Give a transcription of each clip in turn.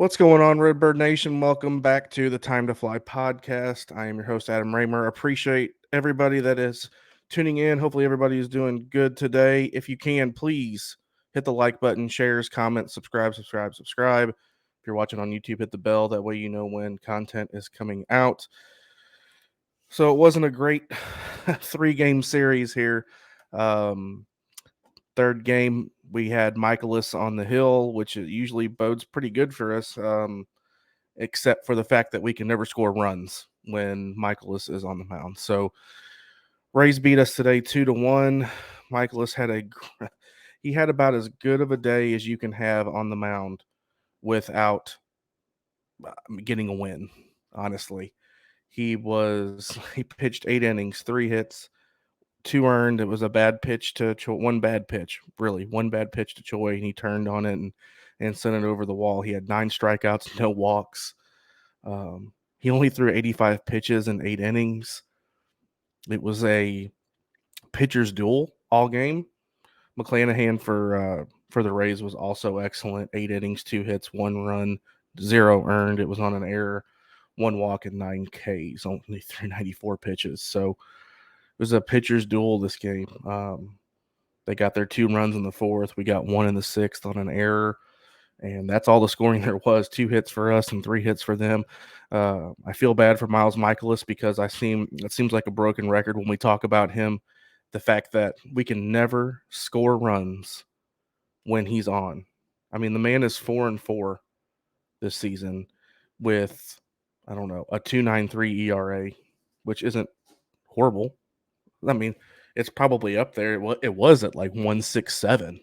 What's going on, Redbird Nation? Welcome back to the Time to Fly podcast. I am your host, Adam Raymer. Appreciate everybody that is tuning in. Hopefully, everybody is doing good today. If you can, please hit the like button, shares, comments, subscribe. If you're watching on YouTube, hit the bell. That way, you know when content is coming out. So, it wasn't a great 3-game series here. Third game, we had Mikolas on the hill, which usually bodes pretty good for us. Except for the fact that we can never score runs when Mikolas is on the mound. So Rays beat us today 2-1. Mikolas he had about as good of a day as you can have on the mound without getting a win. Honestly, he pitched 8 innings, 3 hits, 2 earned. It was a bad pitch to one bad pitch to Choi, and he turned on it and sent it over the wall. He had 9 strikeouts, no walks. He only threw 85 pitches in 8 innings. It was a pitcher's duel all game. McClanahan for the Rays was also excellent. 8 innings, 2 hits, 1 run, 0 earned. It was on an error, 1 walk, and 9 Ks. Only 394 pitches. So it was a pitcher's duel this game. They got their 2 runs in the 4th. We got 1 in the 6th on an error. And that's all the scoring there was. 2 hits for us and 3 hits for them. I feel bad for Miles Mikolas because it seems like a broken record when we talk about him. The fact that we can never score runs when he's on. I mean, the man is 4-4 this season with, I don't know, a 2.93 ERA, which isn't horrible. I mean, it's probably up there. It was at like 1.67.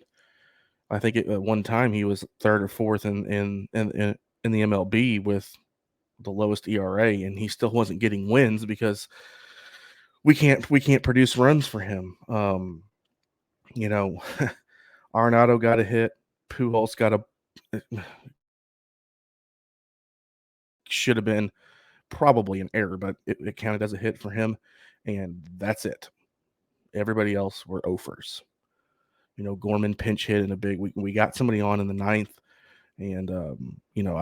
I think at one time he was 3rd or 4th in the MLB with the lowest ERA, and he still wasn't getting wins because we can't produce runs for him. Arenado got a hit, Pujols got should have been probably an error, but it counted as a hit for him, and that's it. Everybody else were offers. Gorman pinch hit in a big. We got somebody on in the 9th. And, I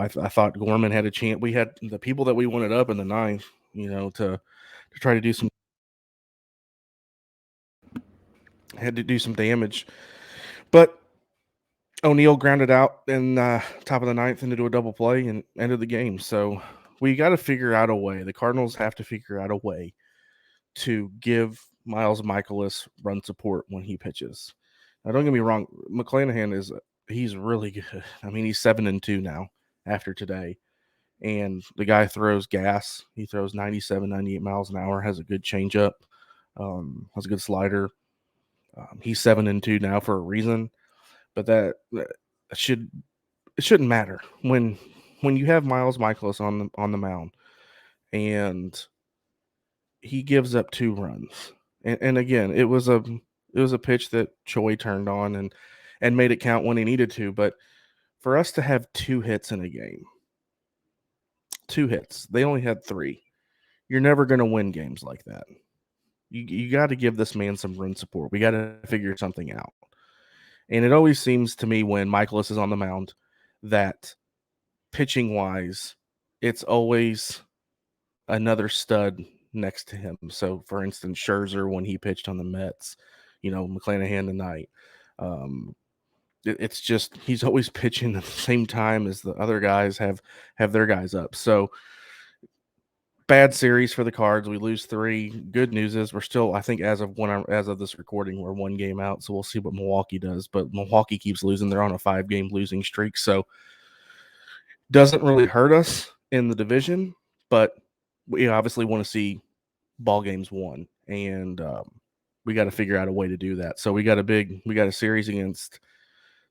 thought Gorman had a chance. We had the people that we wanted up in the 9th, to try to do some damage. But O'Neill grounded out in top of the 9th into a double play and ended the game. So we got to figure out a way. The Cardinals have to figure out a way to give Miles Mikolas run support when he pitches. Now, don't get me wrong. McClanahan he's really good. I mean, he's 7-2 now after today. And the guy throws gas. He throws 97, 98 miles an hour, has a good changeup, has a good slider. He's 7-2 now for a reason. But it shouldn't matter when you have Miles Mikolas on the mound and he gives up 2 runs. And again, it was a pitch that Choi turned on and made it count when he needed to. But for us to have 2 hits in a game, 2 hits, they only had 3. You're never going to win games like that. You got to give this man some run support. We got to figure something out. And it always seems to me when Mikolas is on the mound that pitching-wise, it's always another stud next to him. So, for instance, Scherzer when he pitched on the Mets, McClanahan tonight. It's just he's always pitching at the same time as the other guys have their guys up. So, bad series for the Cards. We lose 3. Good news is we're still, I think, as of this recording, we're 1 game out. So we'll see what Milwaukee does. But Milwaukee keeps losing. They're on a 5-game losing streak. So doesn't really hurt us in the division. But we obviously want to see ball games won. And we got to figure out a way to do that. So we got a series against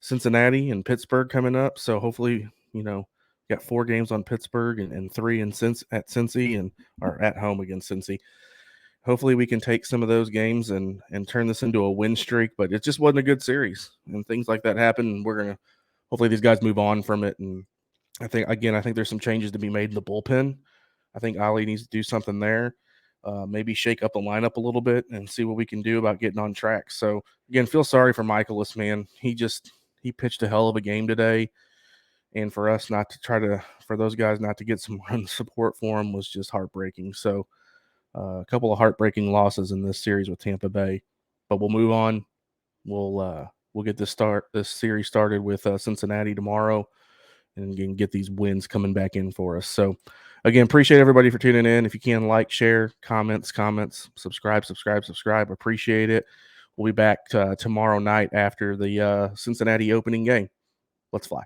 Cincinnati and Pittsburgh coming up. So hopefully, got 4 games on Pittsburgh and 3 at Cincy and are at home against Cincy. Hopefully we can take some of those games and turn this into a win streak, but it just wasn't a good series and things like that happen. We're going to hopefully these guys move on from it. And I think there's some changes to be made in the bullpen. I think Ali needs to do something there. Maybe shake up the lineup a little bit and see what we can do about getting on track. So again, feel sorry for Mikolas, man. He pitched a hell of a game today. and for us not to for those guys not to get some run support for them was just heartbreaking. So a couple of heartbreaking losses in this series with Tampa Bay, but we'll move on. We'll get this series started with Cincinnati tomorrow, and get these wins coming back in for us. So again, appreciate everybody for tuning in. If you can, like, share, comments, subscribe. Appreciate it. We'll be back tomorrow night after the Cincinnati opening game. Let's fly.